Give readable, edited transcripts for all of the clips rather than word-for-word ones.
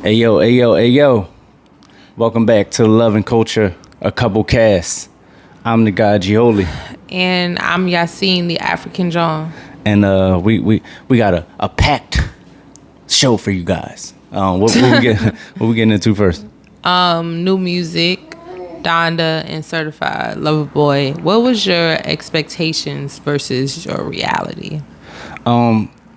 Hey yo, hey yo, hey yo. Welcome back to Love and Culture, a couple casts. I'm the guy 𝗟cie𝘂𝗃𝗍. And I'm 𝗖𝘂𝗃𝗃𝗍, the African John. And we got a packed show for you guys. What we getting into first? New music, Donda and Certified Lover Boy. What was your expectations versus your reality?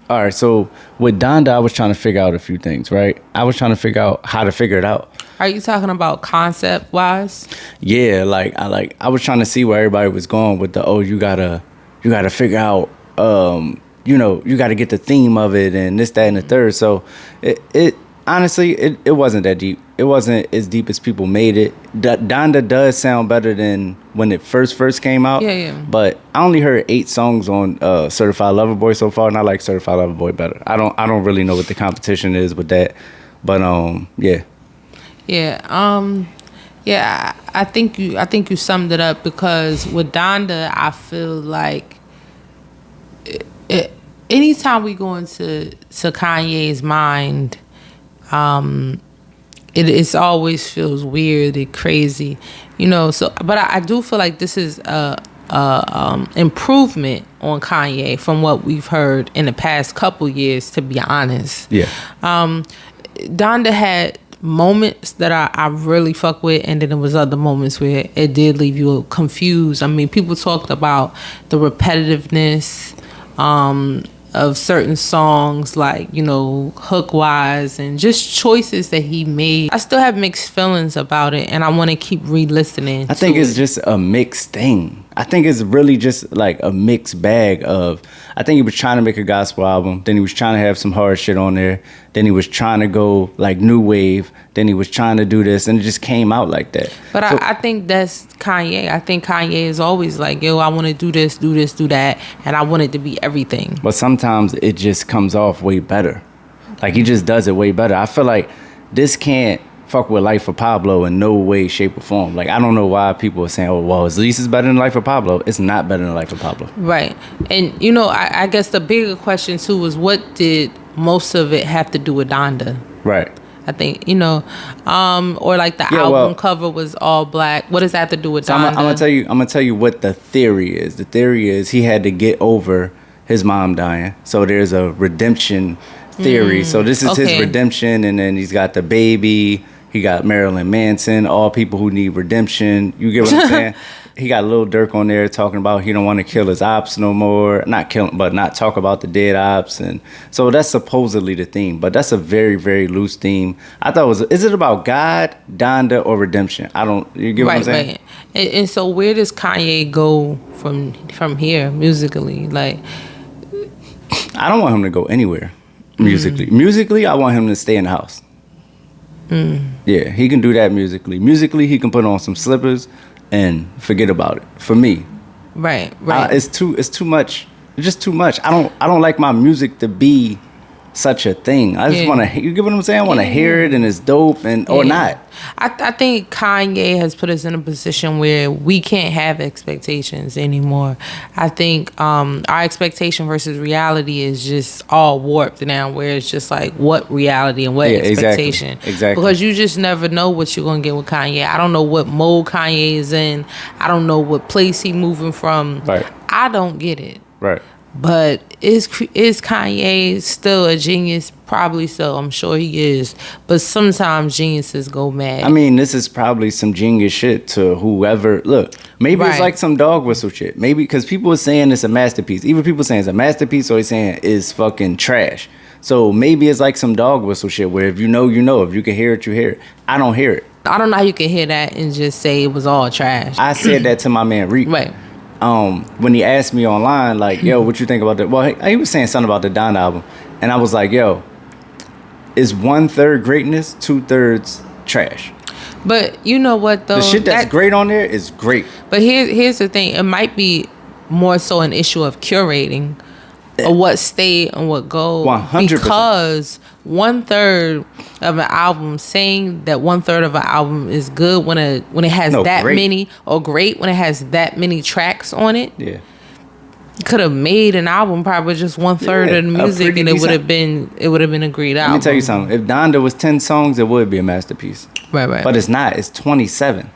All right, so with Donda, I was trying to figure out a few things, right? I was trying to figure out how to figure it out. Are you talking about concept wise? Yeah, I was trying to see where everybody was going with the you gotta figure out you gotta get the theme of it and this, that, and the third. So it honestly it wasn't that deep. It wasn't as deep as people made it. Donda does sound better than when it first came out. Yeah. But I only heard 8 songs on Certified Lover Boy so far, and I like Certified Lover Boy better. I don't really know what the competition is with that, but yeah. Yeah, I think you summed it up, because with Donda, I feel like anytime we go into Kanye's mind, it always feels weird and crazy, So, but I do feel like this is a improvement on Kanye from what we've heard in the past couple years, to be honest. Yeah. Donda had moments that I really fuck with, and then there was other moments where it did leave you confused. I mean, people talked about the repetitiveness of certain songs, like, hook wise, and just choices that he made. I still have mixed feelings about it, and I want to keep re-listening. I think it's just a mixed thing. I think it's really just like a mixed bag of, I think he was trying to make a gospel album, then he was trying to have some hard shit on there, then he was trying to go like new wave, then he was trying to do this, and it just came out like that. But so, I think that's Kanye. I think Kanye is always like, yo, I want to do this, do that, and I want it to be everything. But sometimes it just comes off way better. Like, he just does it way better. I feel like this can't fuck with Life of Pablo in no way, shape, or form. Like, I don't know why people are saying, oh, well, at least it's better than Life of Pablo. It's not better than Life of Pablo. Right. And, I guess the bigger question, too, was what did most of it have to do with Donda? Right. I think, or like the album cover was all black. What does that have to do with Donda? I'm gonna tell you what the theory is. The theory is he had to get over his mom dying. So there's a redemption theory. So this is his redemption, and then he's got the baby. He got Marilyn Manson, all people who need redemption. You get what I'm saying? He got Lil Durk on there talking about he don't want to kill his ops no more. Not kill him, but not talk about the dead ops. And so that's supposedly the theme. But that's a very, very loose theme. I thought is it about God, Donda, or redemption? You get what I'm saying? Right. And so where does Kanye go from here musically? Like, I don't want him to go anywhere musically. Musically, I want him to stay in the house. Yeah, he can do that musically. Musically, he can put on some slippers and forget about it. For me, right. It's too much. It's just too much. I don't like my music to be such a thing. I just want to. You get what I'm saying? I want to hear it, and it's dope, or not. I think Kanye has put us in a position where we can't have expectations anymore. I think our expectation versus reality is just all warped now, where it's just like what reality and what expectation. Exactly. Because you just never know what you're going to get with Kanye. I don't know what mode Kanye is in. I don't know what place he's moving from. Right. I don't get it. Right. But is Kanye still a genius? Probably so. I'm sure he is. But sometimes geniuses go mad. I mean, this is probably some genius shit to whoever. Look, maybe it's like some dog whistle shit. Maybe because people are saying it's a masterpiece. Either people saying it's a masterpiece or saying it's fucking trash. So maybe it's like some dog whistle shit where if you know, you know. If you can hear it, you hear it. I don't hear it. I don't know how you can hear that and just say it was all trash. I said that to my man Reek. Right. When he asked me online, like, yo, what you think about that? Well, he was saying something about the Donda album. And I was like, yo, is 1/3 greatness, 2/3 trash? But you know what, though? The shit that's great on there is great. But here's the thing. It might be more so an issue of curating or what stay and what go. 100%. Because 1/3 of an album, saying that 1/3 of an album is good when it has great when it has that many tracks on it. Yeah. could have made an album probably just 1/3 of the music, and it would have been a great album. Let me tell you something. If Donda was 10 songs, it would be a masterpiece. Right. But it's not. It's 27.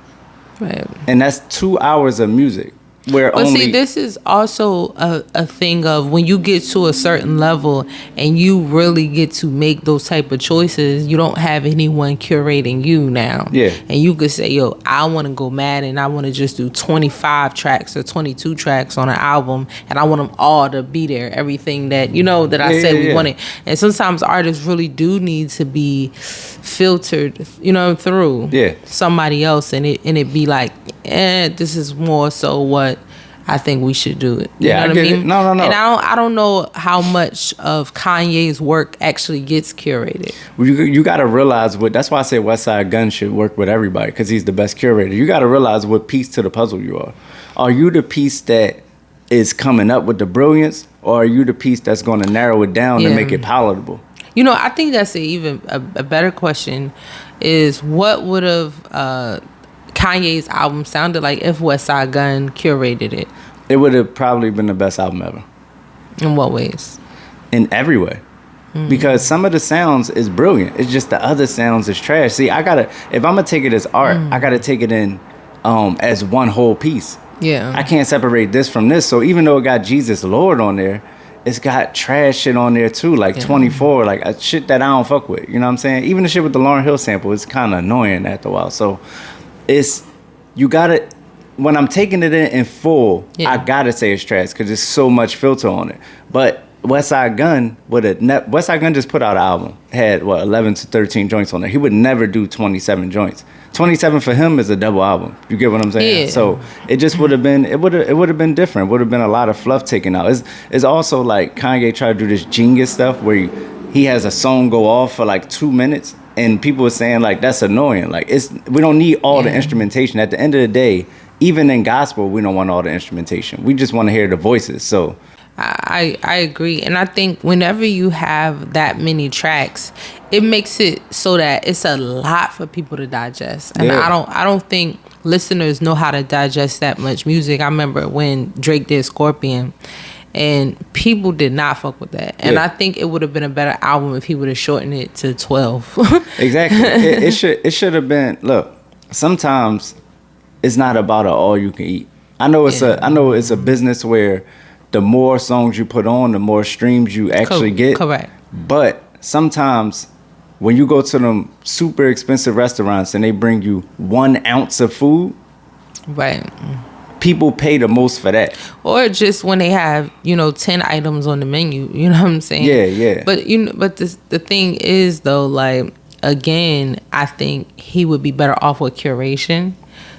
Right. And that's 2 hours of music. But see, this is also a thing of when you get to a certain level and you really get to make those type of choices, you don't have anyone curating you now. Yeah. And you could say, yo, I want to go mad and I want to just do 25 tracks or 22 tracks on an album, and I want them all to be there. Everything that, that I said we wanted. And sometimes artists really do need to be filtered, through somebody else, and it be like, this is more so what I think we should do it. You know what I mean? No. And I don't know how much of Kanye's work actually gets curated. Well, you got to realize that's why I say 𝗖𝘂𝗃𝗃𝗃 should work with everybody, because he's the best curator. You got to realize what piece to the puzzle you are. Are you the piece that is coming up with the brilliance, or are you the piece that's going to narrow it down and make it palatable? I think that's even a better question is what would have Kanye's album sounded like if 𝗖𝘂𝗃𝗃𝗃 curated it? It would have probably been the best album ever. In what ways? In every way. Because some of the sounds is brilliant. It's just the other sounds is trash. See, if I'm going to take it as art, I got to take it in as one whole piece. Yeah. I can't separate this from this. So even though it got Jesus Lord on there, it's got trash shit on there too, like 24, like a shit that I don't fuck with. You know what I'm saying? Even the shit with the Lauryn Hill sample is kind of annoying after a while. So you gotta, when I'm taking it in full, I gotta say it's trash because there's so much filter on it. But 𝗖𝘂𝗃𝗃 just put out an album, had 11 to 13 joints on there. He would never do 27 joints. 27 for him is a double album. You get what I'm saying? Yeah. So it just would have been, it would have been different. Would have been a lot of fluff taken out. It's also like Kanye tried to do this genius stuff where he has a song go off for like 2 minutes, and people are saying like that's annoying. Like we don't need all the instrumentation. At the end of the day, even in gospel, we don't want all the instrumentation. We just want to hear the voices. So I agree, and I think whenever you have that many tracks, it makes it so that it's a lot for people to digest. And I don't think listeners know how to digest that much music. I remember when Drake did Scorpion, and people did not fuck with that. And I think it would have been a better album if he would have shortened it to 12. Exactly. It should have been. Look, sometimes it's not about an all you can eat. I know it's a business where the more songs you put on, the more streams you actually get. Correct. But sometimes when you go to them super expensive restaurants and they bring you 1 ounce of food, right, people pay the most for that. Or just when they have 10 items on the menu, you know what I'm saying? Yeah. But the thing is though, like, again, I think he would be better off with curation.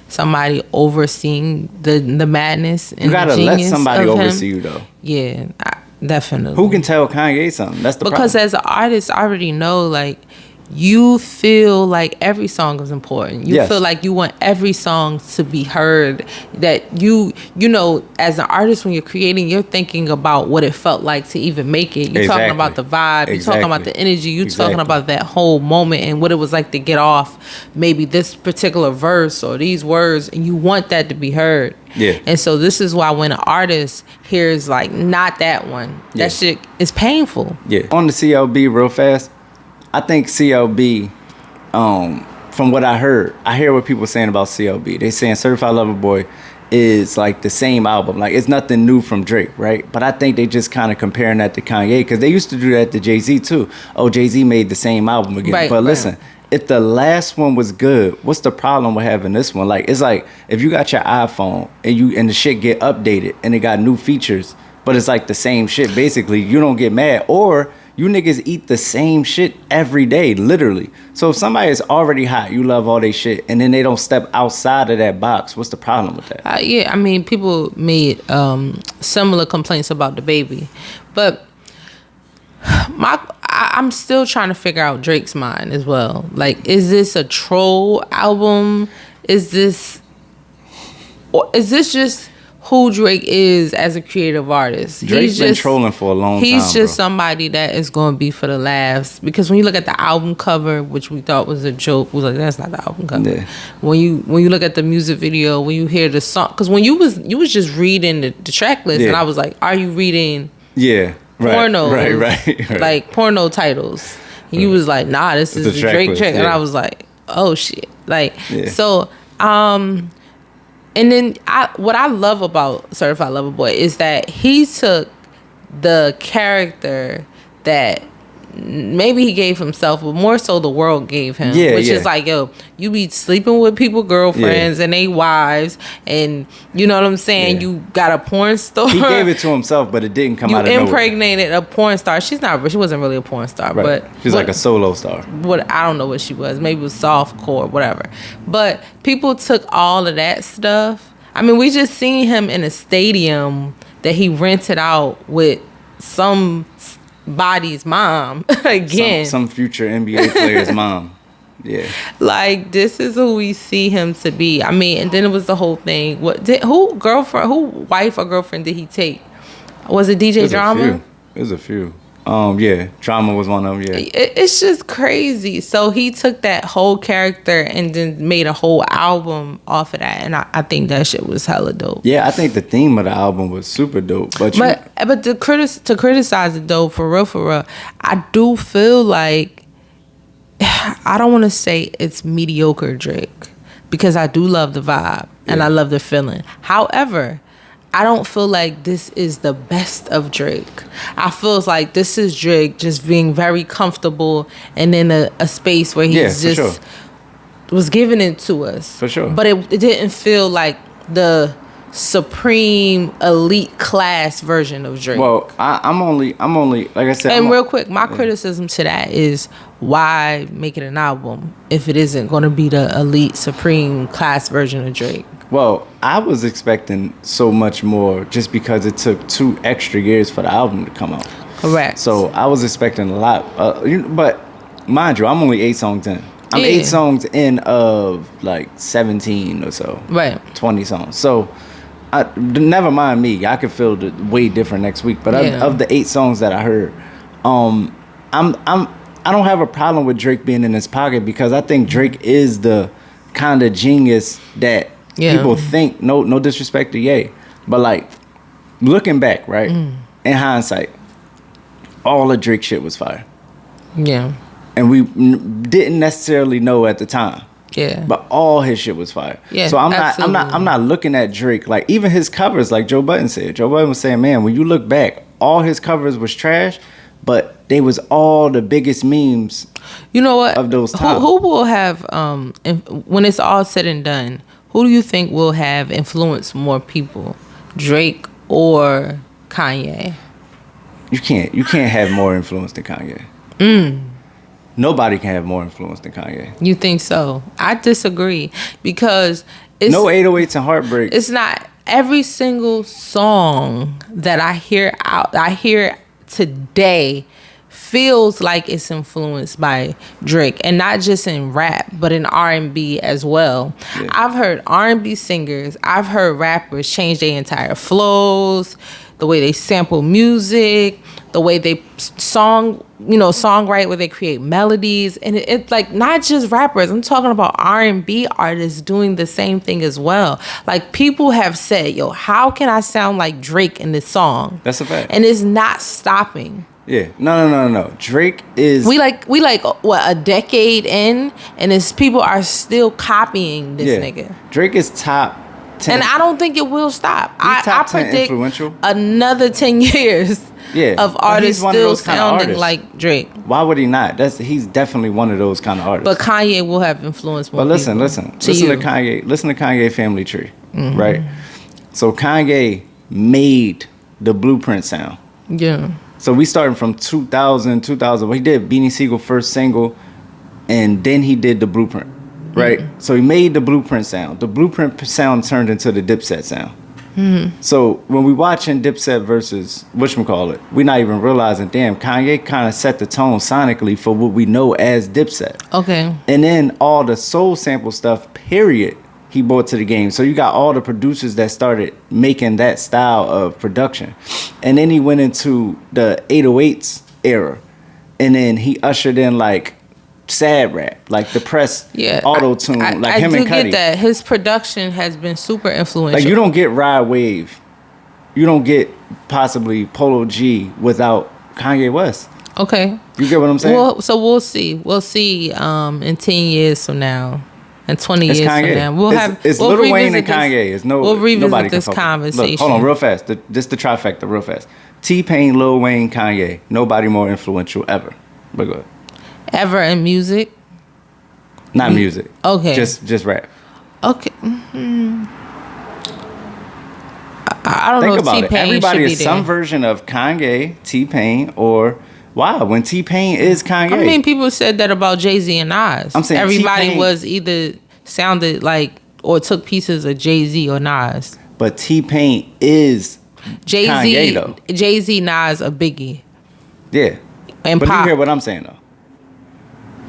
Somebody overseeing the madness and you gotta the genius let somebody of oversee him. you though. Yeah, definitely. Who can tell Kanye something? That's the because problem. as an artist, I already know, like, you feel like every song is important. You feel like you want every song to be heard. That you as an artist, when you're creating, you're thinking about what it felt like to even make it. You're talking about the vibe. You're talking about the energy. You're talking about that whole moment and what it was like to get off maybe this particular verse or these words, and you want that to be heard. Yeah. And so this is why when an artist hears like not that one, that shit is painful. Yeah. On the CLB real fast. I think CLB, from what I hear what people saying about CLB. They saying Certified Lover Boy is like the same album. Like, it's nothing new from Drake, right? But I think they just kind of comparing that to Kanye, because they used to do that to Jay-Z too. Oh, Jay-Z made the same album again. Right, but listen, if the last one was good, what's the problem with having this one? Like, it's like if you got your iPhone and the shit get updated and it got new features, but it's like the same shit, basically, you don't get mad. Or you niggas eat the same shit every day, literally. So if somebody is already hot, you love all they shit, and then they don't step outside of that box, what's the problem with that? Yeah, I mean, people made similar complaints about the baby, but I'm still trying to figure out Drake's mind as well. Like, is this a troll album? Is this just who Drake is as a creative artist. Drake's been trolling for a long time. He's just somebody that is going to be for the laughs. Because when you look at the album cover, which we thought was a joke, we was like, that's not the album cover. Yeah. When you look at the music video, when you hear the song, because when you was just reading the track list, and I was like, are you reading? Yeah. Porno, right. Like porno titles. And you was like, nah, this is the Drake track, and I was like, oh shit, like so. And then what I love about Certified Lover Boy is that he took the character that maybe he gave himself, but more so the world gave him. Which is like, yo, you be sleeping with people, girlfriends, and they wives, and you know what I'm saying? Yeah. You got a porn star. He gave it to himself, but it didn't come out of nowhere. You impregnated a porn star. She wasn't really a porn star, but she's like a solo star. I don't know what she was. Maybe it was softcore, whatever. But people took all of that stuff. I mean, we just seen him in a stadium that he rented out with somebody's mom again. Some future NBA player's mom. Yeah. Like, this is who we see him to be. I mean, and then it was the whole thing. Who wife or girlfriend did he take? Was it DJ Drama? It was a few. Drama was one of them. Yeah. It's just crazy. So he took that whole character and then made a whole album off of that, and I think that shit was hella dope. Yeah, I think the theme of the album was super dope. But to criticize it though, for real, I do feel like I don't want to say it's mediocre Drake, because I do love the vibe and I love the feeling. However, I don't feel like this is the best of Drake. I feel like this is Drake just being very comfortable and in a space where he's just was giving it to us. For sure. But it didn't feel like the supreme elite class version of Drake. Well, I'm only like I said. And real quick, my criticism to that is, why make it an album if it isn't going to be the elite supreme class version of Drake? Well, I was expecting so much more just because it took 2 extra years for the album to come out. Correct. So I was expecting a lot. But mind you, I'm only 8 songs in. I'm 8 songs in of like 17 or so. Right. 20 songs. So never mind me. I could feel it way different next week. But of the 8 songs that I heard, I don't have a problem with Drake being in his pocket, because I think Drake is the kind of genius that people think. No disrespect to Ye, but like looking back, right, in hindsight, all the Drake shit was fire. Yeah. And we didn't necessarily know at the time. Yeah. But all his shit was fire. Yeah. So I'm not looking at Drake like, even his covers, like Joe Budden said. Joe Budden was saying, man, when you look back, all his covers was trash, but they was all the biggest memes. You know what? Of those times. Who will have when it's all said and done, who do you think will have influenced more people? Drake or Kanye? You can't have more influence than Kanye. Nobody can have more influence than Kanye. You think so? I disagree, because it's no 808s and Heartbreak. It's not every single song that I hear today feels like it's influenced by Drake, and not just in rap, but in R&B as well. Yeah. I've heard R&B singers, I've heard rappers change their entire flows, the way they sample music, the way they songwrite, where they create melodies, and it's like not just rappers. I'm talking about R&B artists doing the same thing as well. Like, people have said, "Yo, how can I sound like Drake in this song?" That's a fact, and it's not stopping. Yeah, no. Drake is. We like what, a decade in, and it's people are still copying this nigga. Drake is top 10. And I don't think it will stop. I predict influential. Another 10 years of artists still sounding like Drake. Why would he not? He's definitely one of those kind of artists. But Kanye will have influence more. But listen to Kanye. Listen to Kanye family tree, right? So Kanye made the Blueprint sound. Yeah. So we starting from 2000. Well, he did Beanie Siegel first single, and then he did the Blueprint. Right, so he made the Blueprint sound. The Blueprint sound turned into the Dipset sound. So when we watching Dipset versus whatchamacallit, we're not even realizing, damn, Kanye kind of set the tone sonically for what we know as Dipset. Okay. And then all the soul sample stuff, period, he brought to the game. So you got all the producers that started making that style of production. And then he went into the 808s era. And then he ushered in like sad rap, like depressed auto-tune, like him and Cudi. I do get that. His production has been super influential. Like you don't get Ride Wave. You don't get possibly Polo G without Kanye West. Okay. You get what I'm saying? Well, so we'll see. We'll see in 10 years from now. And 20 years Kanye. from now, it's we'll Lil Wayne and Kanye. We'll revisit this conversation. Look, hold on, real fast. Just the trifecta, real fast. T-Pain, Lil Wayne, Kanye. Nobody more influential ever. But go ahead. Ever in music? Not music. Okay. Just rap. Okay. Mm-hmm. I don't know if T-Pain Everybody should is be some there. version of Kanye, T-Pain, or wow, when T-Pain is Kanye. I mean, people said that about Jay-Z and Nas. I'm saying everybody T-Pain was either sounded like or took pieces of Jay-Z or Nas. But T-Pain is Jay-Z, Kanye, though. Jay-Z, Nas, a Biggie. Yeah. And but Pop. you hear what I'm saying, though.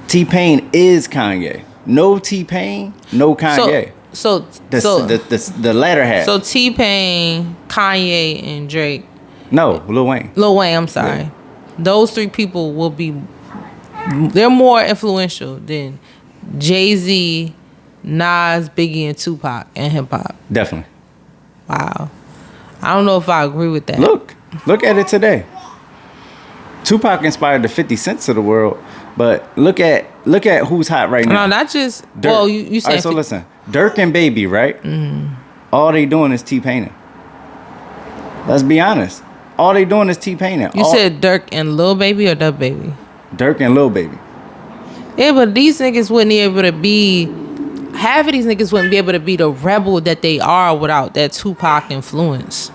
T-Pain is Kanye. No T-Pain, no Kanye. So the latter half. So T-Pain, Kanye, and Drake. No, Lil Wayne. Lil Wayne, I'm sorry. Yeah. Those three people will be... They're more influential than Jay-Z, Nas, Biggie, and Tupac and hip-hop. Definitely. Wow. I don't know if I agree with that. Look at it today. Tupac inspired the 50 Cents of the world, but look at who's hot right now. No, not just Dirk. Well, you said. All right, so listen, Dirk and Baby, right? Mm-hmm. All they doing is T-Paining. Let's be honest. All they doing is T-Paining. You said Dirk and Lil Baby or Dub Baby? Dirk and Lil Baby. Yeah, but these niggas wouldn't be able to be. Half of these niggas wouldn't be able to be the rebel that they are without that Tupac influence.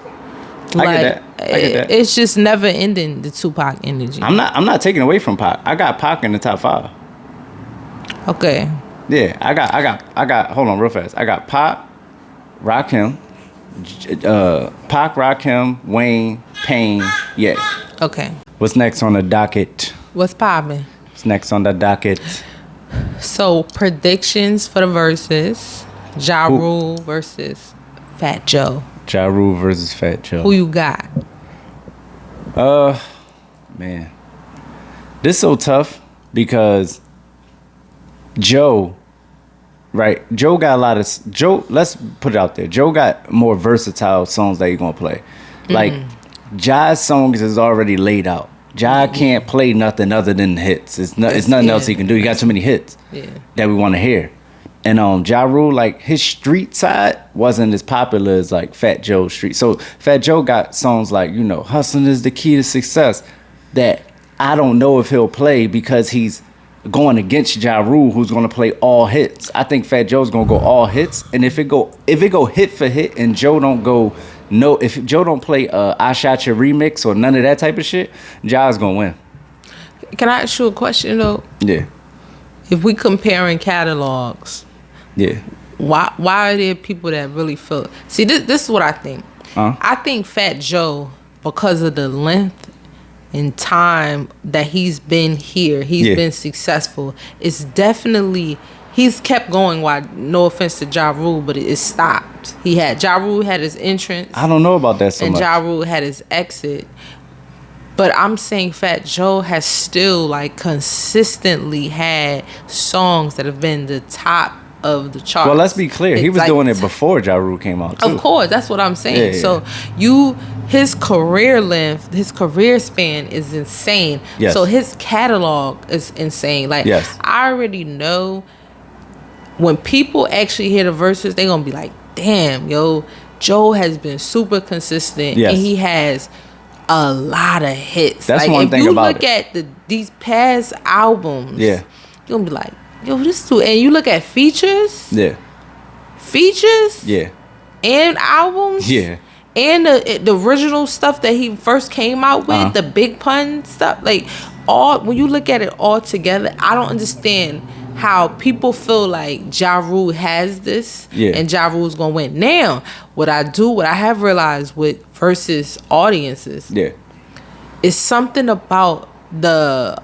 I get that. It's just never ending, the Tupac energy. I'm not taking away from Pac. I got Pac in the top 5. Okay. Yeah, I got. Hold on, real fast. I got Pac, Rakim, Pac, Rakim, Wayne, Payne. Yeah. Okay. What's next on the docket? What's poppin'? What's next on the docket? So predictions for the verses: Ja Rule versus Fat Joe. Ja Rule versus Fat Joe. Who you got? Man, this is so tough because Joe, right? Joe got a lot of Joe. Let's put it out there. Joe got more versatile songs that he's gonna play. Like Ja's songs is already laid out. Ja can't play nothing other than hits. It's nothing else he can do. He got too many hits that we want to hear. And Ja Rule, like his street side wasn't as popular as like Fat Joe's street. So Fat Joe got songs like, hustling is the key to success that I don't know if he'll play because he's going against Ja Rule, who's going to play all hits. I think Fat Joe's going to go all hits. And if it go hit for hit and Joe don't go if Joe don't play 𝗟cie𝘃𝗃𝗍𝗏 remix or none of that type of shit, Ja's going to win. Can I ask you a question though? Yeah. If we comparing catalogs, yeah. Why are there people that really feel? See, this is what I think. I think Fat Joe, because of the length and time that he's been here, he's been successful. It's definitely he's kept going. Why? No offense to Ja Rule, but it stopped. Ja Rule had his entrance. I don't know about that so much. And Ja Rule had his exit. But I'm saying Fat Joe has still like consistently had songs that have been the top of the charts. Well, let's be clear. He was like, doing it before Ja Rule came out, too. Of course. That's what I'm saying. Yeah. So his career length, his career span is insane. Yes. So his catalog is insane. Like, I already know when people actually hear the verses, they're going to be like, damn, Joe has been super consistent. Yes. And he has a lot of hits. That's like, one thing about it. If you look at these past albums, you're going to be like, this dude, and you look at features, and albums, and the original stuff that he first came out with, the Big Pun stuff, like when you look at it all together, I don't understand how people feel like Ja Rule has this and Ja Rule's gonna win. Now, what I have realized with versus audiences, is something about the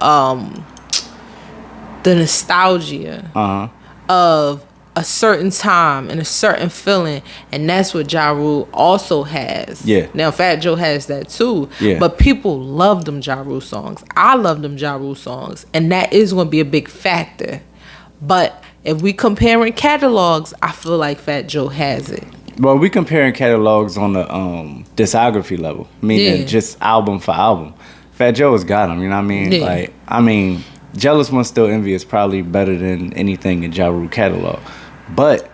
nostalgia of a certain time and a certain feeling, and that's what Ja Rule also has. Yeah. Now Fat Joe has that too. Yeah. But people love them Ja Rule songs. I love them Ja Rule songs, and that is going to be a big factor. But if we comparing catalogs, I feel like Fat Joe has it. Well, we comparing catalogs on the discography level, meaning just album for album. Fat Joe has got them. You know what I mean? Yeah. Like, I mean, Jealous One Still Envy is probably better than anything in Ja Rule catalog. But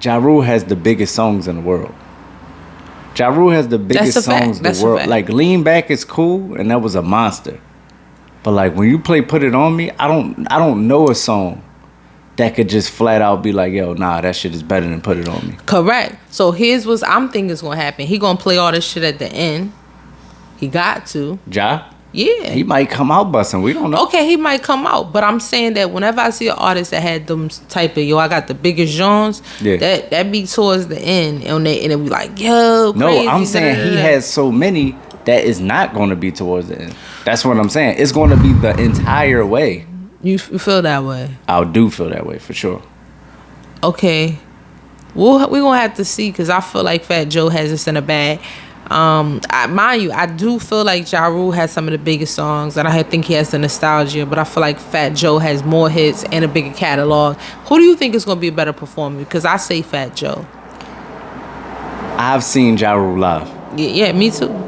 Ja Rule has the biggest songs in the world. Ja Rule has the biggest songs in the world. Like, Lean Back is cool, and that was a monster. But like when you play Put It On Me, I don't know a song that could just flat out be like, yo, nah, that shit is better than Put It On Me. Correct. So here's what I'm thinking is gonna happen. He gonna play all this shit at the end. He got to. Ja? Yeah. He might come out busting. We don't know. Okay, he might come out, but I'm saying that whenever I see an artist that had them type of, yo, I got the biggest genres, that be towards the end, and it be like, yo, crazy. No, I'm saying he has so many that is not going to be towards the end. That's what I'm saying. It's going to be the entire way. You feel that way? I do feel that way for sure. Okay, we're gonna have to see, because I feel like Fat Joe has this in the bag. Mind you, I do feel like Ja Rule has some of the biggest songs, and I think he has the nostalgia, but I feel like Fat Joe has more hits and a bigger catalog. Who do you think is going to be a better performer? Because I say Fat Joe. I've seen Ja Rule live. Yeah, me too.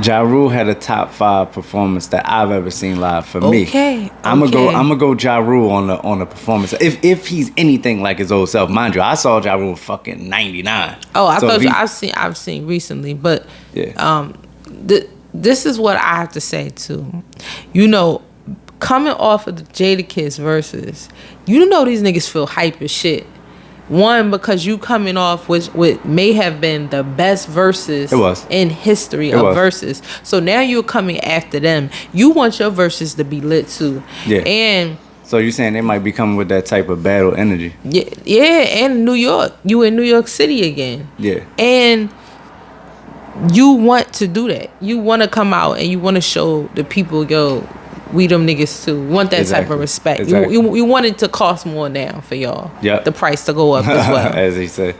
Ja Rule had a top 5 performance that I've ever seen live for me. Okay. I'm gonna go Ja Rule on the performance. If he's anything like his old self, mind you, I saw Ja Rule fucking 99. Oh, I've seen recently, but this is what I have to say too. You know, coming off of the Jadakiss verses, you know these niggas feel hype as shit. One, because you coming off with may have been the best verses in history of verses. So now you're coming after them. You want your verses to be lit too. Yeah. And so you're saying they might be coming with that type of battle energy. Yeah, and New York. You in New York City again. Yeah. And you want to do that. You want to come out and you want to show the people, yo, we them niggas too. Want that type of respect. Exactly. You want it to cost more now for y'all. Yeah. The price to go up as well. As he said.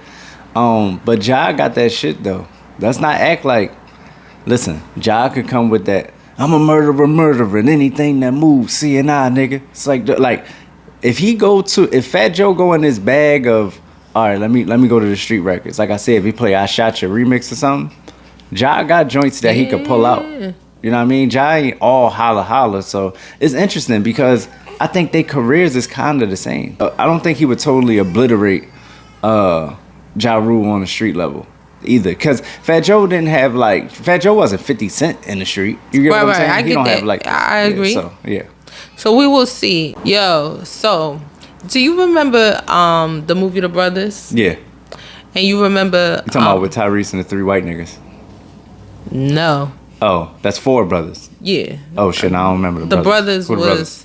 But Ja got that shit though. Let's not act like, listen, Ja could come with that, I'm a murderer, and anything that moves, CNI, nigga. It's like if Fat Joe go in his bag of, all right, let me go to the street records. Like I said, if he play I Shot Your remix or something, Ja got joints that he could pull out. You know what I mean? Ja ain't all holla. So it's interesting because I think their careers is kind of the same. I don't think he would totally obliterate Ja Rule on the street level either. Because Fat Joe wasn't 50 Cent in the street. You get what I'm saying? I get that. I agree. So we will see. Yo, so do you remember the movie The Brothers? Yeah. And you remember... You talking about with Tyrese and the 3 white niggas? No. Oh, that's 4 brothers. Yeah. Oh shit, I don't remember the brothers. Was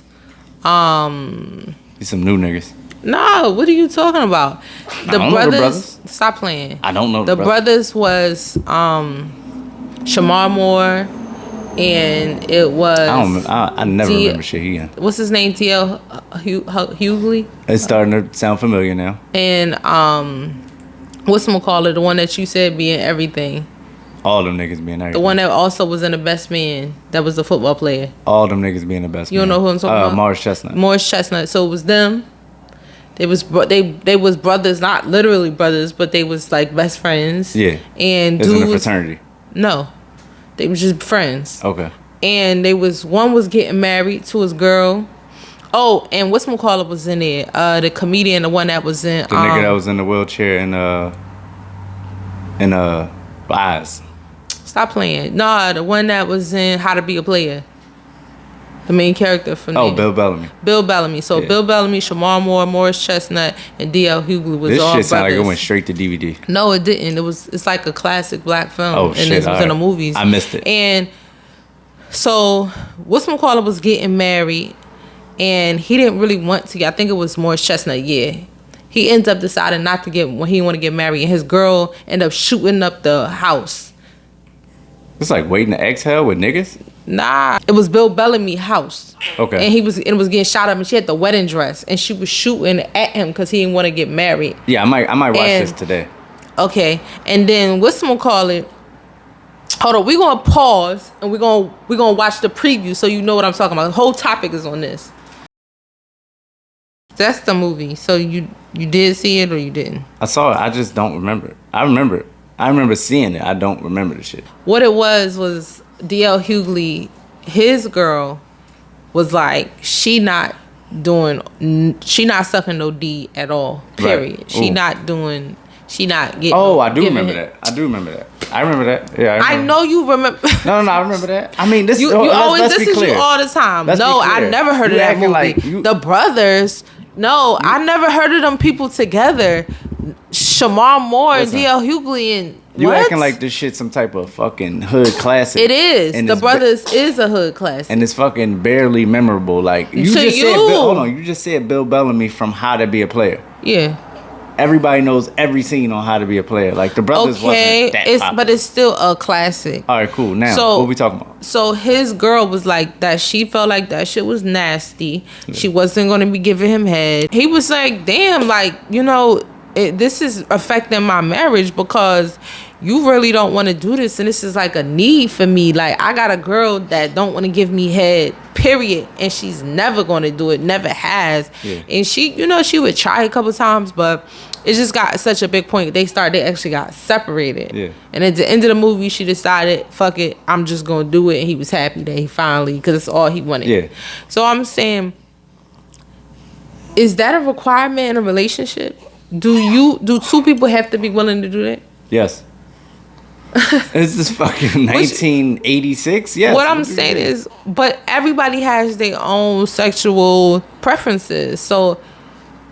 These some new niggas. No, what are you talking about? The brothers. Stop playing. I don't know the brothers was Shamar Moore, and it was I never remember shit he in. What's his name? 𝗟cie𝘂𝗃𝗲𝗄𝗟. It's starting to sound familiar now. And whatchamacallit, the one that you said being everything. All them niggas being everything. The one that also was in The Best Man, that was the football player. All them niggas being the best man. You don't know who I'm talking about? Morris Chestnut. Morris Chestnut. So it was them. They was brothers, not literally brothers, but they was like best friends. Yeah. And dude was in a fraternity. No, they was just friends. Okay. And one was getting married to his girl. Oh, and whatchamacallit was in there? The comedian, the one that was in the nigga that was in the wheelchair in Eyes. Stop playing. Nah, the one that was in How to Be a Player. The main character from there. Bill Bellamy. Bill Bellamy. So yeah. Bill Bellamy, Shamar Moore, Morris Chestnut, and 𝗟cie𝘂𝗃𝗲 was this all shit sounded like it went straight to DVD. No, it didn't. It's like a classic black film. Oh, and shit. It was in the movies. I missed it. And so whatchamacallit was getting married, and he didn't really want to. I think it was Morris Chestnut, yeah. He ends up deciding not to get when he want to get married, and his girl ended up shooting up the house. It's like Waiting to Exhale with niggas? Nah, it was Bill Bellamy's house. Okay. And it was getting shot up, and she had the wedding dress, and she was shooting at him because he didn't want to get married. Yeah, I might watch this today. Okay, and then what's gonna call it? Hold on, we're gonna pause and we're gonna watch the preview so you know what I'm talking about. The whole topic is on this. That's the movie. So you did see it or you didn't? I saw it. I just don't remember it. I remember it. I remember seeing it. I don't remember the shit. What it was 𝗟cie𝘂𝗃𝗲𝗄𝗃, his girl was like, she not sucking no D at all. Period. Right. She not getting. Oh, I do remember that. I remember that. Yeah, I know you remember. No, I remember that. I mean, this you always this is you all the time. No, I never heard of that movie. Like the brothers. No, I never heard of them people together. Shamar Moore and 𝗟cie𝘂𝗃𝗲𝗄𝗃 and you what? acting like this shit some type of fucking hood classic. It is. And the brothers is a hood classic. And it's fucking barely memorable. Like you just said Bill Bellamy from How to Be a Player. Yeah. Everybody knows every scene on How to Be a Player. Like the brothers wasn't that popular. But it's still a classic. All right, cool. Now, what we talking about? So his girl was like that. She felt like that shit was nasty. Yeah. She wasn't going to be giving him head. He was like, damn, like, you know, this is affecting my marriage because you really don't want to do this, and this is like a need for me. Like, I got a girl that don't want to give me head, period, and she's never going to do it, never has. Yeah. And she, you know, she would try a couple times, but it just got such a big point. They actually got separated. Yeah. And at the end of the movie, she decided, fuck it, I'm just going to do it. And he was happy that he finally, because it's all he wanted. Yeah. So I'm saying, is that a requirement in a relationship? Do two people have to be willing to do that? Yes. This is fucking 1986. Yes. What I'm saying is, but everybody has their own sexual preferences. So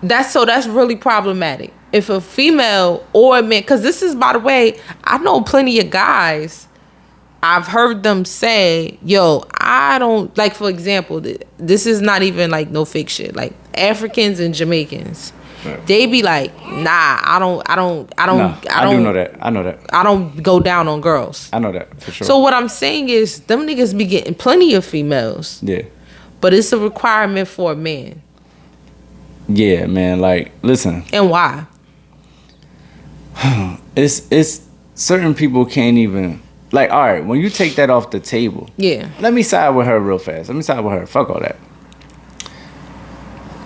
that's really problematic. If a female or a man, because this is, by the way, I know plenty of guys, I've heard them say, yo, I don't, like, for example, this is not even like no fake shit. Like Africans and Jamaicans. Right. They be like, nah, I do know that. I know that. I don't go down on girls. I know that for sure. So what I'm saying is, them niggas be getting plenty of females. Yeah. But it's a requirement for a man. Yeah, man. Like, listen. And why? It's certain people can't even, like, all right, when you take that off the table. Yeah. Let me side with her real fast. Fuck all that.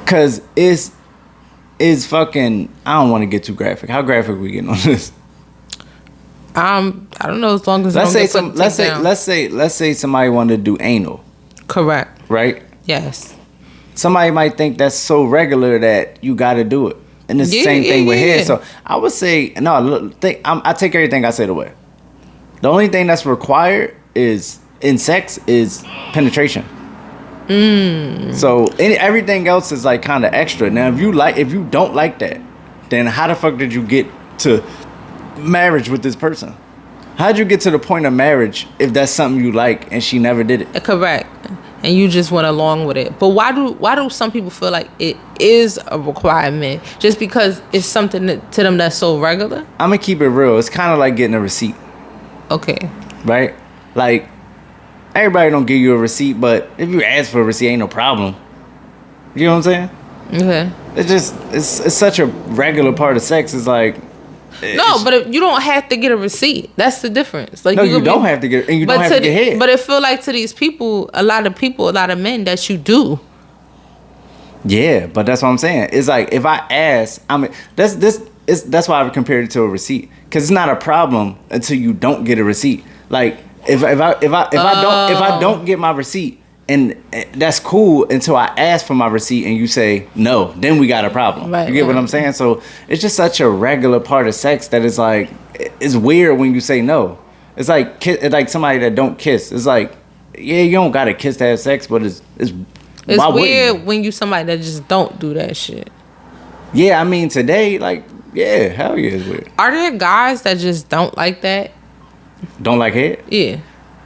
Cause it's fucking, I don't want to get too graphic. How graphic we getting on this? I don't know, as long as let's say somebody wanted to do anal. Correct. Right? Yes. Somebody might think that's so regular that you got to do it. And it's the same thing with head. So I would say, no, I take everything I said away. The only thing that's required is, in sex, is penetration. So everything else is like kind of extra. Now, if you don't like that, then how the fuck did you get to marriage with this person? How'd you get to the point of marriage if that's something you like and she never did it? Correct. And you just went along with it. But why do some people feel like it is a requirement just because it's something to them that's so regular? I'm gonna keep it real. It's kind of like getting a receipt. Okay. Right? Like, everybody don't give you a receipt, but if you ask for a receipt, ain't no problem. You know what I'm saying? Okay. It's such a regular part of sex. It's like, but you don't have to get a receipt. That's the difference. Like, no, you don't have to get, and you don't have to get head. But it feel like to these people, a lot of men, that you do. Yeah, but that's what I'm saying. It's like, if I ask, that's why I compared it to a receipt, because it's not a problem until you don't get a receipt. Like, if I don't get my receipt, and that's cool until I ask for my receipt and you say no, then we got a problem. Right, you get what I'm saying? So it's just such a regular part of sex that it's like, it's weird when you say no. It's like somebody that don't kiss. It's like, yeah, you don't gotta kiss to have sex, but it's weird when you somebody that just don't do that shit. Yeah, I mean, today, like, yeah, hell yeah, it's weird. Are there guys that just don't like that? Don't like head? Yeah.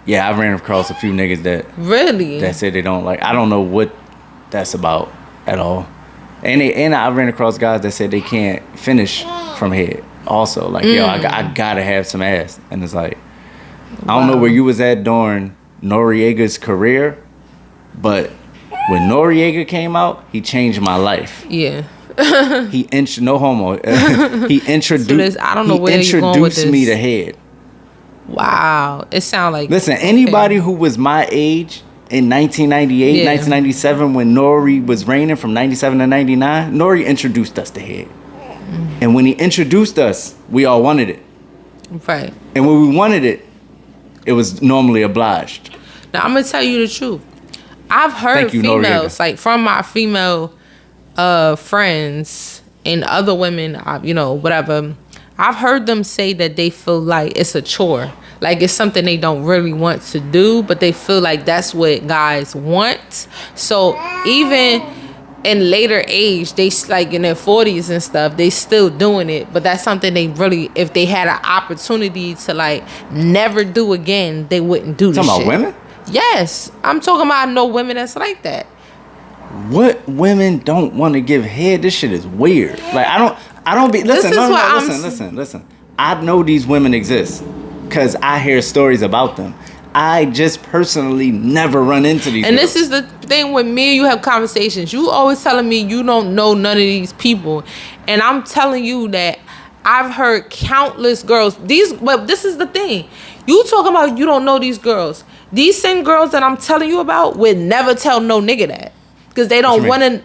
Yeah, I ran across a few niggas that said they don't like. I don't know what that's about at all. And I ran across guys that said they can't finish from head. Also, like, yo, I gotta have some ass, and it's like, I don't know where you was at during Noriega's career, but when Noriega came out, he changed my life. Yeah. No homo. He introduced. I don't know where he you're going with introduced me this. to head. Wow, it sounds like. Listen, anybody who was my age in 1998, 1997, when Nori was reigning from 97 to 99, Nori introduced us to head. And when he introduced us, we all wanted it. Right. And when we wanted it, it was normally obliged. Now, I'm going to tell you the truth. I've heard females, like from my female friends and other women, whatever, I've heard them say that they feel like it's a chore. Like it's something they don't really want to do, but they feel like that's what guys want. So even in later age, they like in their 40s and stuff, they still doing it. But that's something they really, if they had an opportunity to like never do again, they wouldn't do this shit. Talking about women? Yes. I'm talking about no women that's like that. What women don't want to give head? This shit is weird. Like I don't be listen. I know these women exist because I hear stories about them. I just personally never run into these. And girls. This is the thing when me and you have conversations. You always telling me you don't know none of these people, and I'm telling you that I've heard countless girls. But this is the thing. You talking about you don't know these girls. These same girls that I'm telling you about would never tell no nigga that. Because they don't want to,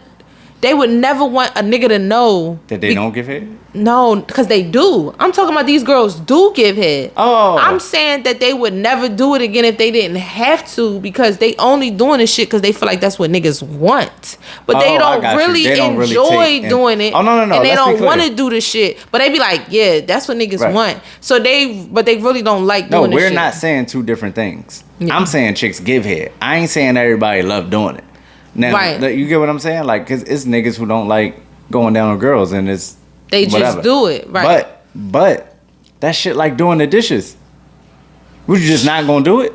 they would never want a nigga to know. That they don't give head? No, because they do. I'm talking about these girls do give head. Oh. I'm saying that they would never do it again if they didn't have to, because they only doing this shit because they feel like that's what niggas want. But they don't really enjoy doing it. Oh, no. And they don't want to do the shit. But they be like, yeah, that's what niggas want. So they really don't like doing this shit. No, we're not saying two different things. Yeah. I'm saying chicks give head. I ain't saying everybody love doing it. Now, you get what I'm saying? Like, because it's niggas who don't like going down on girls, and they just do it, right? But that shit like doing the dishes. Would you just not gonna do it?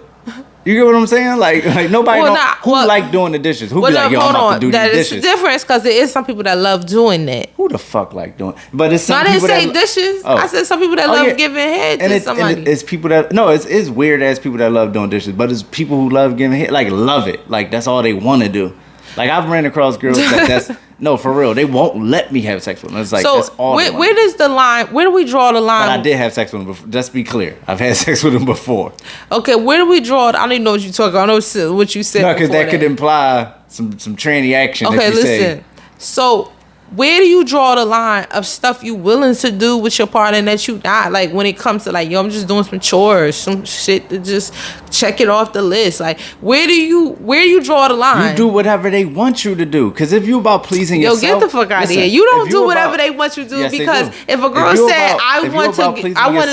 You get what I'm saying? Like nobody like doing the dishes. Who be like, yo, I'm about to do these dishes? That is the difference, because there is some people that love doing that. Who the fuck like doing? But it's some people I didn't say dishes. Oh. I said some people that love giving head to somebody. And it's people that it's weird ass people that love doing dishes, but it's people who love giving head, like love it, like that's all they want to do. Like I've ran across girls that's no, for real. They won't let me have sex with them. It's like that's all. Where does the line? Where do we draw the line? But I did have sex with them before. Let's be clear. I've had sex with them before. Okay, where do we draw? I don't even know what you're talking about. I know what you said. No, because that could imply some tranny action. Okay, listen. So where do you draw the line of stuff you willing to do with your partner and that you not? Like when it comes to like, yo, I'm just doing some chores, some shit to just check it off the list. Like where do you draw the line? You do whatever they want you to do. Because if you about pleasing yourself, yo, get the fuck out of here. You don't do whatever they want you to do. Yes, because if a girl said I want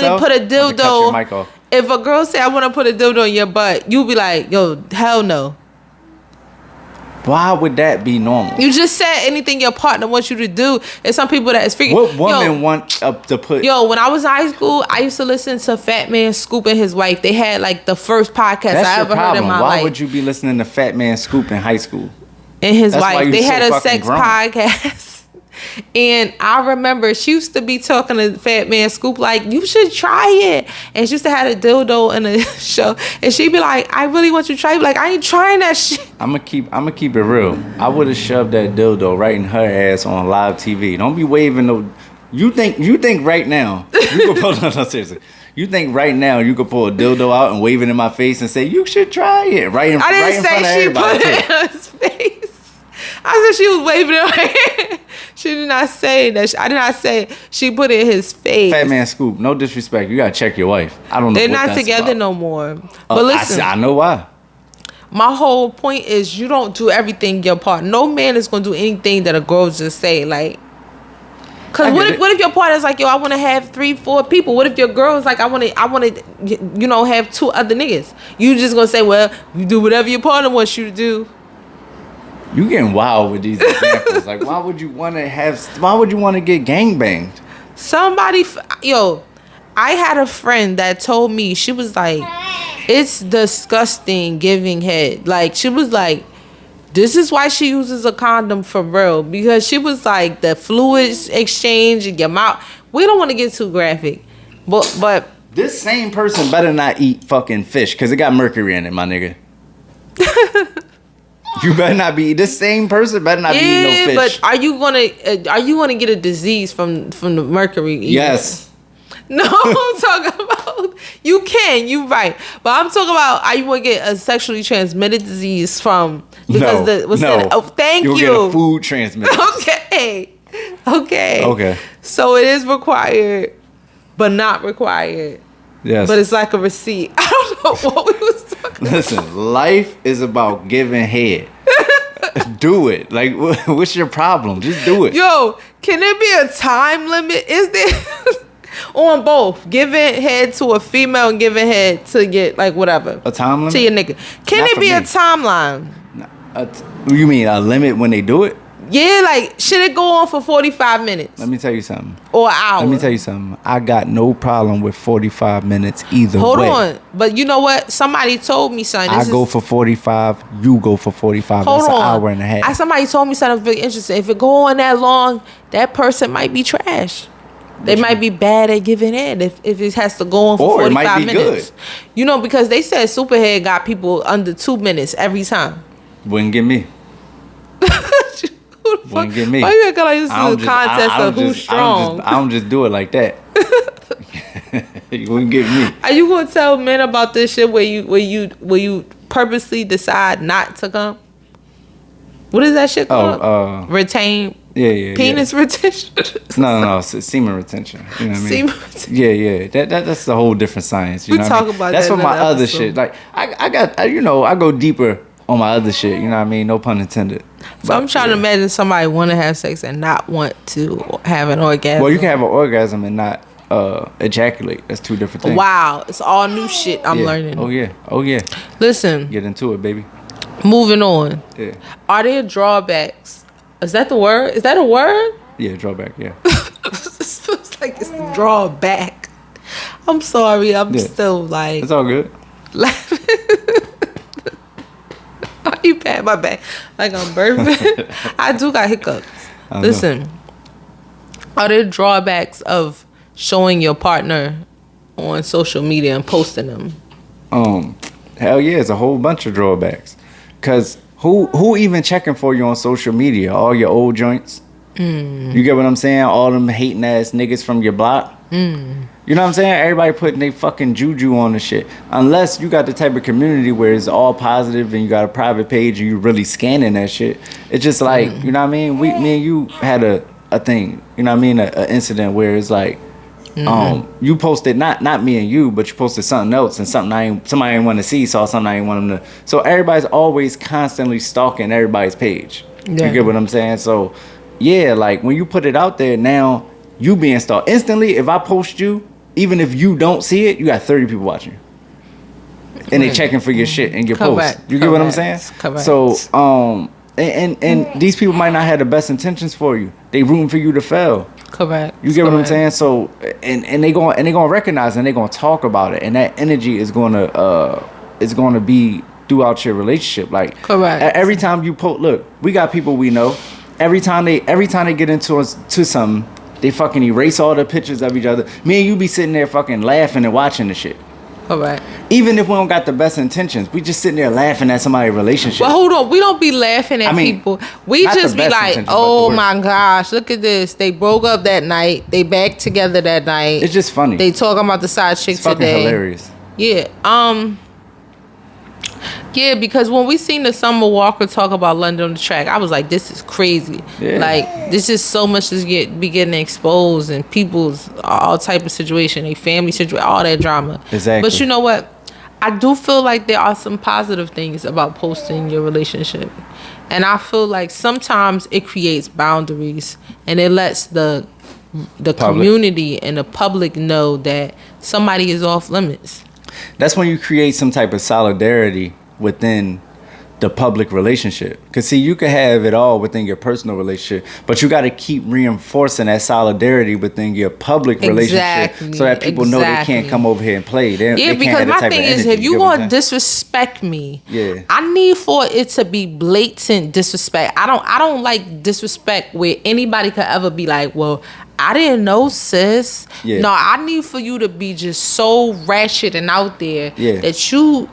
to put a dildo, if a girl said I want to put a dildo in your butt, you be like, yo, hell no. Why would that be normal? You just said anything your partner wants you to do. There's some people that is freaking. What woman want to put? Yo, when I was in high school, I used to listen to Fat Man Scoop and his wife. They had like the first podcast I ever heard in my life. Why would you be listening to Fat Man Scoop in high school? And his wife. They had a sex podcast. And I remember she used to be talking to Fat Man Scoop like, you should try it. And she used to have a dildo in the show. And she'd be like, I really want you to try it. Like, I ain't trying that shit. I'm gonna keep it real. I would have shoved that dildo right in her ass on live TV. Don't be waving no. You think right now you could pull seriously. You think right now you could pull a dildo out and wave it in my face and say you should try it right in front of everybody? I didn't say she put it in his face. I said she was waving it right. She did not say that. I did not say she put it in his face. Fat Man Scoop, no disrespect. You gotta check your wife. I don't know. They're not together no more. But listen, I know why. My whole point is you don't do everything your partner. No man is gonna do anything that a girl just say. Like, cause what if your partner's like, yo, I want to have 3-4 people. What if your girl's like, I want to, have 2 other niggas. You just gonna say, well, you do whatever your partner wants you to do. You getting wild with these examples. Like, why would you want to get gangbanged? I had a friend that told me, she was like, it's disgusting giving head. Like, she was like, this is why she uses a condom for real. Because she was like, the fluids exchange in your mouth. We don't want to get too graphic. But This same person better not eat fucking fish because it got mercury in it, my nigga. You better not be. This same person better not be eating no fish. But are you gonna get a disease from the mercury? Eating? Yes. No, I'm talking about you can. You right, but I'm talking about are you gonna get a sexually transmitted disease from because thank you. You'll get a food transmitted. Okay. So it is required, but not required. Yes. But it's like a receipt. I don't know what we was talking Listen, life is about giving head. Do it. Like, what's your problem? Just do it. Yo, can there be a time limit? Is there on both giving head to a female and giving head to get like whatever a time limit to your nigga? Can Not there be a timeline? You mean a limit when they do it? Yeah, like should it go on for 45 minutes? Let me tell you something. Or an hour? Let me tell you something. I got no problem with 45 minutes either way. Hold on. But you know what? Somebody told me something. I go for 45. You go for 45. Hold That's on. an hour and a half. Somebody told me something really interesting. If it go on that long, that person might be trash. They might be bad at giving head if it has to go on for 45 it might be minutes. Good. You know, because they said Superhead got people under 2 minutes every time. Wouldn't get me. Wouldn't get me. Why you acting like this is a contest of who's strong? I don't just do it like that. You wouldn't get me. Are you gonna tell men about this shit where you purposely decide not to come? What is that shit called? Retain. Yeah. Penis retention. No. Semen retention. You know what I mean? Semen retention. Yeah. That's a whole different science. You know talk what I mean? about that's that for my other episode. shit. Like I go deeper on my other shit. You know what I mean? No pun intended. So I'm trying to imagine somebody want to have sex and not want to have an orgasm. Well, you can have an orgasm and not ejaculate. That's two different things. Wow, it's all new shit I'm learning. Oh yeah. Listen, Get into it, baby. moving on. Yeah. Are there drawbacks? Is that the word? Is that a word? Yeah, drawback. Yeah. This feels like it's the drawback. I'm sorry. I'm still like. It's all good. Laughing. Why you pat my back like I'm burping? I do got hiccups. Listen, are there drawbacks of showing your partner on social media and posting them? Hell yeah, it's a whole bunch of drawbacks. Cause who even checking for you on social media? All your old joints. You get what I'm saying? All them hating ass niggas from your block. You know what I'm saying? Everybody putting their fucking juju on the shit. Unless you got the type of community where it's all positive and you got a private page and you really scanning that shit. It's just like, you know what I mean? Me and you had a thing, you know what I mean? An incident where it's like, you posted not me and you, but you posted something else and somebody I didn't want to see, saw something I didn't want them to. So everybody's always constantly stalking everybody's page. You get what I'm saying? So yeah, like when you put it out there now, you being stalked instantly. If I post you, even if you don't see it, you got 30 people watching you. And they checking for your shit and your post. You get what I'm saying? Correct. So and these people might not have the best intentions for you. They rooting for you to fail. Correct. You get what I'm saying? So and they gonna recognize and they gonna talk about it, and that energy is gonna be throughout your relationship. Like correct. Every time you post, look, we got people we know. Every time they get into something, they fucking erase all the pictures of each other. Me and you be sitting there fucking laughing and watching the shit. Correct. Even if we don't got the best intentions, we just sitting there laughing at somebody's relationship. Well, hold on. We don't be laughing at people. We just be like, oh my gosh, look at this. They broke up that night. They back together that night. It's just funny. They talking about the side chick it's fucking today. Hilarious. Yeah. Yeah, because when we seen the Summer Walker talk about London on the Track, I was like, this is crazy. Yeah. Like, this is so much is getting exposed and people's all type of situation, a family situation, all that drama. Exactly. But you know what? I do feel like there are some positive things about posting your relationship. And I feel like sometimes it creates boundaries and it lets the community and the public know that somebody is off limits. That's when you create some type of solidarity within the public relationship. Because see, you can have it all within your personal relationship, but you got to keep reinforcing that solidarity within your public relationship so that people know they can't come over here and play. They because my thing is, if you going to disrespect me, I need for it to be blatant disrespect. I don't like disrespect where anybody could ever be like, well, I didn't know, sis. Yeah. No, I need for you to be just so ratchet and out there that you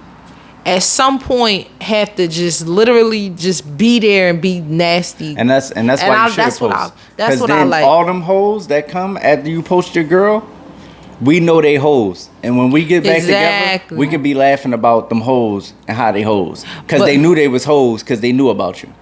at some point have to just literally just be there and be nasty. And that's why you should post. That's what I like. All them hoes that come after you post your girl, we know they hoes. And when we get back together, we can be laughing about them hoes and how they hoes. Because they knew they was hoes because they knew about you.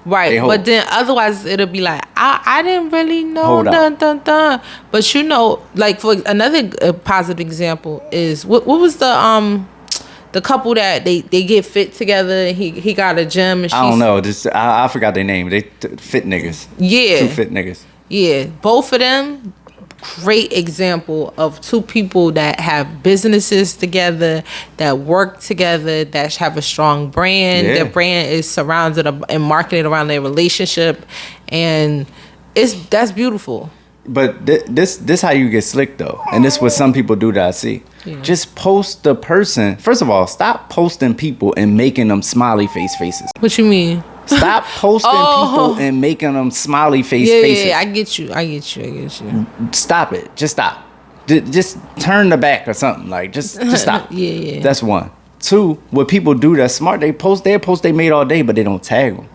Right. But then otherwise it'll be like, I didn't really know. Hold up. But you know, like for another positive example is what was the couple that they get fit together and he got a gym and I don't know. I forgot their name. They fit niggas. Yeah. 2 fit niggas. Yeah. Both of them, great example of 2 people that have businesses together, that work together, that have a strong brand. Yeah. Their brand is surrounded and marketed around their relationship. And that's beautiful. But this how you get slick though, and this what some people do that I see. Yeah. Just post the person. First of all, stop posting people and making them smiley faces. What you mean? Stop posting people and making them smiley faces. Yeah, I get you. Stop it. Just stop. Just turn the back or something. Like just stop. Yeah. That's 1. 2. What people do that's smart. They post their post they made all day, but they don't tag them.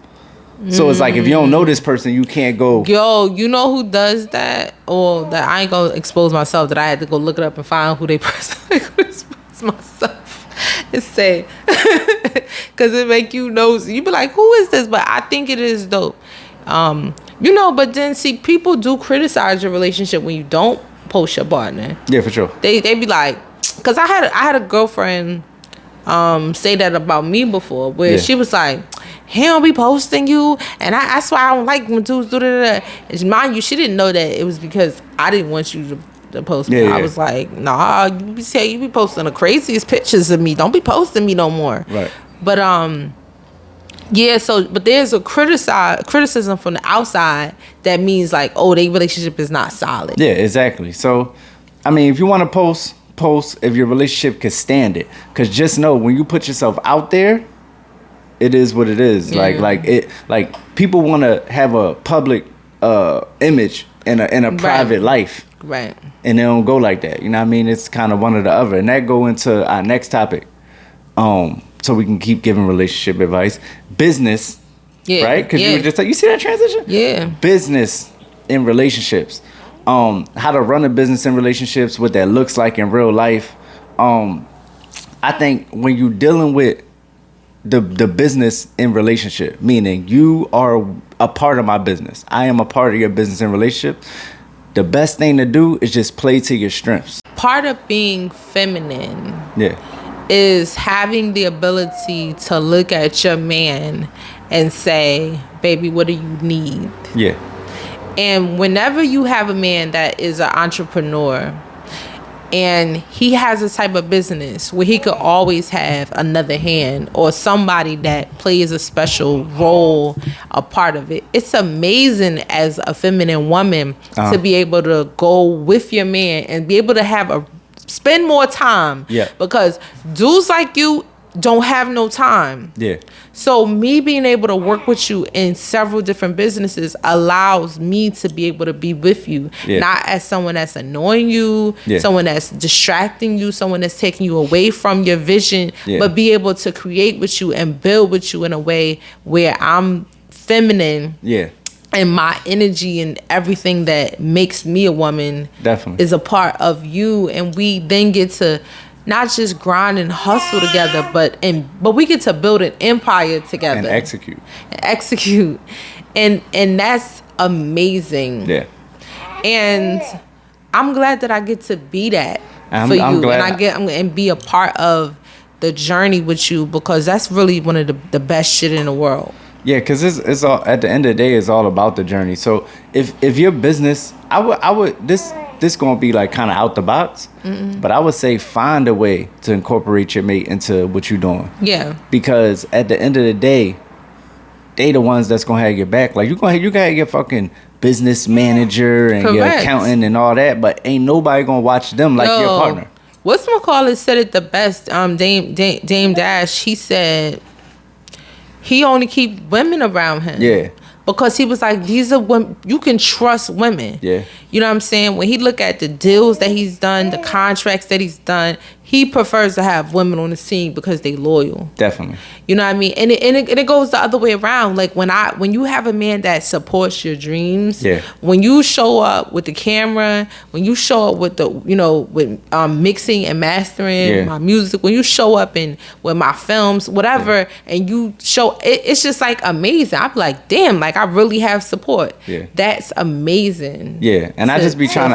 So it's like if you don't know this person, you can't go. Yo, you know who does that? Or that I ain't gonna expose myself. That I had to go look it up and find who they person. I could expose myself and say, because it make you nosy. You be like, who is this? But I think it is dope. You know. But then see, people do criticize your relationship when you don't post your partner. Yeah, for sure. They be like, because I had a girlfriend say that about me before, where she was like, he don't be posting you, and that's why I don't like when dudes do that. And mind you, she didn't know that it was because I didn't want you to post me. I was like, nah, you be posting the craziest pictures of me. Don't be posting me no more. Right. But but there's a criticism from the outside that means like, oh, their relationship is not solid. Yeah, exactly. So, I mean, if you want to post if your relationship can stand it, because just know when you put yourself out there, it is what it is. Yeah. Like people want to have a public image in a private life, right? And they don't go like that. You know what I mean? It's kind of one or the other, and that go into our next topic. So we can keep giving relationship advice, business, right? Because you were just you see that transition, business in relationships, how to run a business in relationships, what that looks like in real life. I think when you're dealing with the business in relationship, meaning you are a part of my business, I am a part of your business and relationship, the best thing to do is just play to your strengths. Part of being feminine is having the ability to look at your man and say, baby, what do you need? Yeah. And whenever you have a man that is an entrepreneur and he has a type of business where he could always have another hand or somebody that plays a special role, a part of it. It's amazing as a feminine woman to be able to go with your man and be able to spend more time. Yeah. Because dudes like you don't have no time. Yeah. So me being able to work with you in several different businesses allows me to be able to be with you, not as someone that's annoying you, someone that's distracting you, someone that's taking you away from your vision, but be able to create with you and build with you in a way where I'm feminine. Yeah. And my energy and everything that makes me a woman is a part of you, and we then get to not just grind and hustle together, but we get to build an empire together and execute, and that's amazing. Yeah, and I'm glad that I get to be that for you, and I'm and be a part of the journey with you, because that's really one of the best shit in the world. Yeah, because it's all at the end of the day, it's all about the journey. So if your business, I would this gonna be like kind of out the box, but I would say find a way to incorporate your mate into what you're doing. Yeah. Because at the end of the day, they the ones that's gonna have your back. Like you gotta have your fucking business manager and your accountant and all that, but ain't nobody gonna watch them like your partner. Whatchamacallit said it the best. Dame Dash, he said he only keep women around him. Yeah. because he was like, these are women, you can trust women. Yeah. You know what I'm saying? When he look at the deals that he's done, the contracts that he's done, he prefers to have women on the scene because they loyal. Definitely. You know what I mean? And it goes the other way around. Like when you have a man that supports your dreams, yeah. when you show up with the camera, when you show up with the, you know, with mixing and mastering my music, when you show up in with my films, whatever, and you show it's just like amazing. I'm like, damn, like I really have support. Yeah. That's amazing. Yeah. And I just be trying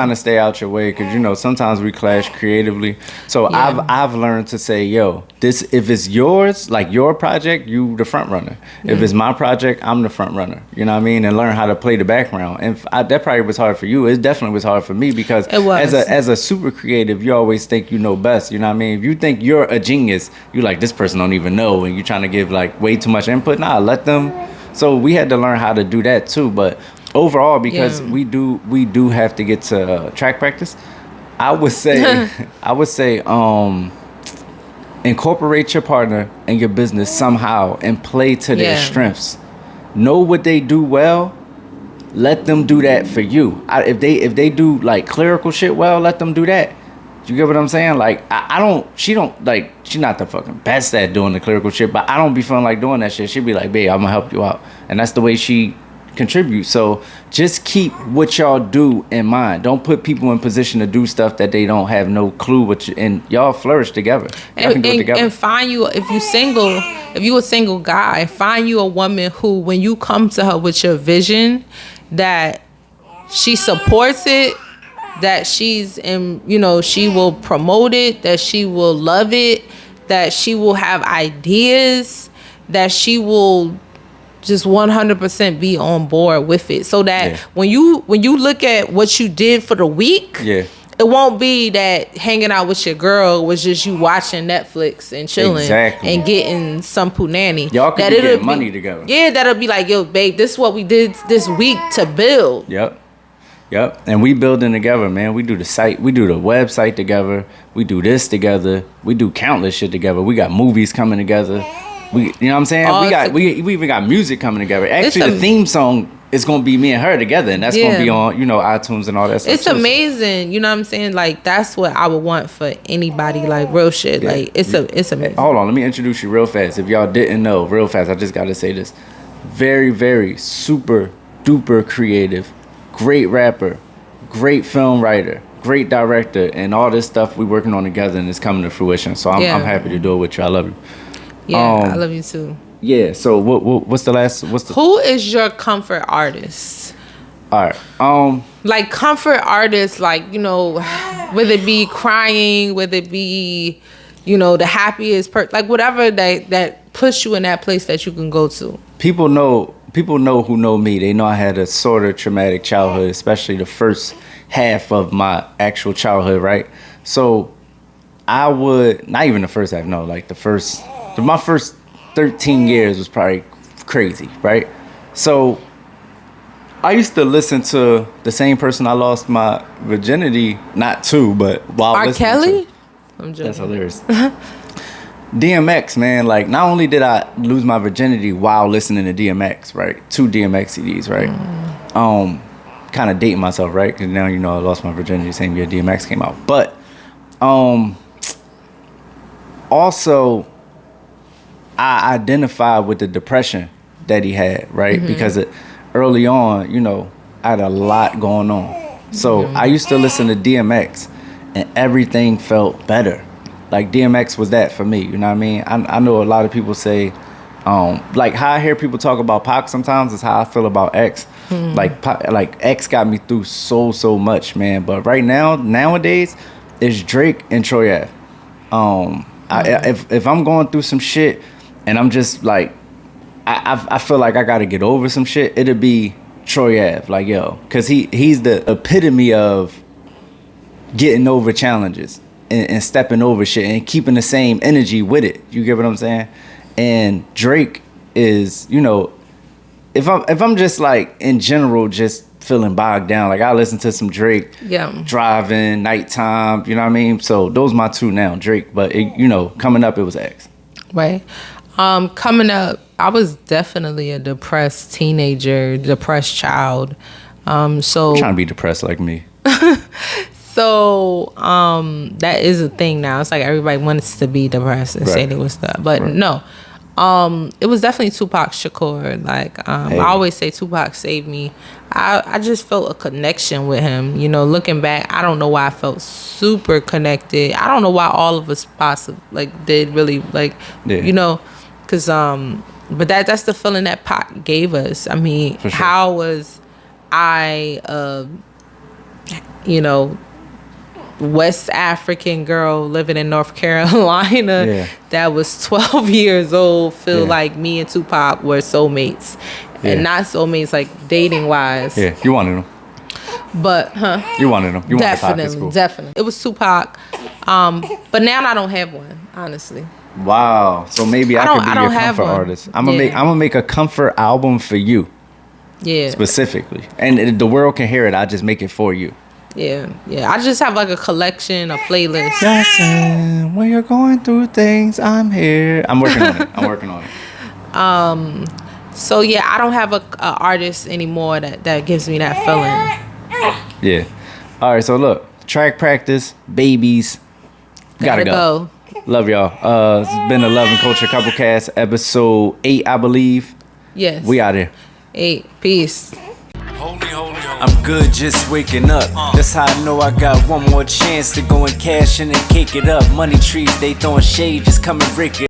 to stay out your way, because you know sometimes we clash creatively. So I've learned to say, yo, this, if it's yours, like your project, you the front runner. If it's my project, I'm the front runner. You know what I mean? And learn how to play the background. And that probably was hard for you. It definitely was hard for me, because as a super creative, you always think you know best. You know what I mean? If you think you're a genius, you like, this person don't even know, and you're trying to give like way too much input. Nah, let them. So we had to learn how to do that too. But overall, because we do have to get to track practice, I would say incorporate your partner and your business somehow and play to their strengths. Know what they do well. Let them do that for you. If they do like clerical shit well, let them do that. You get what I'm saying? Like she's not the fucking best at doing the clerical shit, but I don't be feeling like doing that shit. She'd be like, babe, I'm gonna help you out. And that's the way she contribute. So just keep what y'all do in mind. Don't put people in position to do stuff that they don't have no clue what you, and y'all flourish together. Y'all can do it together. And find you, if you a single guy, find you a woman who, when you come to her with your vision, that she supports it, that she's in, you know, she will promote it, that she will love it, that she will have ideas, that she will just 100% be on board with it, so that when you look at what you did for the week, it won't be that hanging out with your girl was just you watching Netflix and chilling and getting some punani. Y'all could be getting money together. Yeah, that'll be like, yo, babe, this is what we did this week to build. Yep. And we building together, man. We do the site, we do the website together. We do this together. We do countless shit together. We got movies coming together. You know what I'm saying? We even got music coming together. Actually, the theme song is gonna be me and her together, and that's gonna be on, you know, iTunes and all that stuff. It's amazing. You know what I'm saying? Like, that's what I would want for anybody. Like, real shit. Like, it's amazing. Hold on, let me introduce you real fast. If y'all didn't know, real fast, I just gotta say this: very, very super duper creative, great rapper, great film writer, great director, and all this stuff we working on together, and it's coming to fruition. So I'm happy to do it with you. I love you. Yeah, I love you too. Yeah. So what's the last? Who is your comfort artist? All right. Like comfort artists, like, you know, whether it be crying, whether it be, you know, the happiest like whatever that puts you in that place that you can go to. People know who know me. They know I had a sort of traumatic childhood, especially the first half of my actual childhood, right? So I would, not even the first half, no, like my first 13 years was probably crazy, right? So I used to listen to the same person I lost my virginity, not to, but while listening Kelly? to. I'm joking. That's hilarious. DMX, man, like, not only did I lose my virginity while listening to DMX, right? 2 DMX CDs, right? Kind of dating myself, right? Because now, you know, I lost my virginity the same year DMX came out. But also, I identified with the depression that he had, right? Because early on, you know, I had a lot going on. So I used to listen to DMX, and everything felt better. Like, DMX was that for me, you know what I mean? I know a lot of people say, like, how I hear people talk about Pac sometimes is how I feel about X. Like X got me through so much, man. But right now, nowadays, it's Drake and Troy Ave. If I'm going through some shit and I'm just like, I feel like I gotta get over some shit, it'll be Troy Ave. Like, yo, because he's the epitome of getting over challenges and stepping over shit and keeping the same energy with it. You get what I'm saying? And Drake is, you know, if I'm just like in general just feeling bogged down, like I listen to some Drake, driving, nighttime, you know what I mean? So those my 2 now, Drake. But you know, coming up it was X. Right. Coming up, I was definitely a depressed teenager, depressed child. So I'm trying to be depressed like me. So that is a thing now. It's like everybody wants to be depressed and say they was that, but no. It was definitely Tupac Shakur. Like I always say, Tupac saved me. I just felt a connection with him. You know, looking back, I don't know why I felt super connected. I don't know why all of us did really you know, because but that's the feeling that Pac gave us. I mean, sure. How was I you know, West African girl living in North Carolina that was 12 years old feel like me and Tupac were soulmates, and not soulmates like dating wise. Yeah, you wanted him, but you wanted him. You definitely. It was Tupac, but now I don't have one, honestly. Wow. So maybe I could be your comfort artist. I'm gonna make a comfort album for you. Yeah. Specifically, and the world can hear it. I just make it for you. Yeah. I just have like a collection, a playlist. Jackson, when you're going through things, I'm here. I'm working on it. So yeah, I don't have a artist anymore that gives me that feeling. Yeah. All right. So look, track practice, babies. Gotta go. Love y'all. It's been a Love and Culture Couple Cast, episode 8, I believe. Yes. We out here. 8. Peace. I'm good just waking up. That's how I know I got one more chance to go and cash in and cake it up. Money trees, they throwing shade, just come and break it.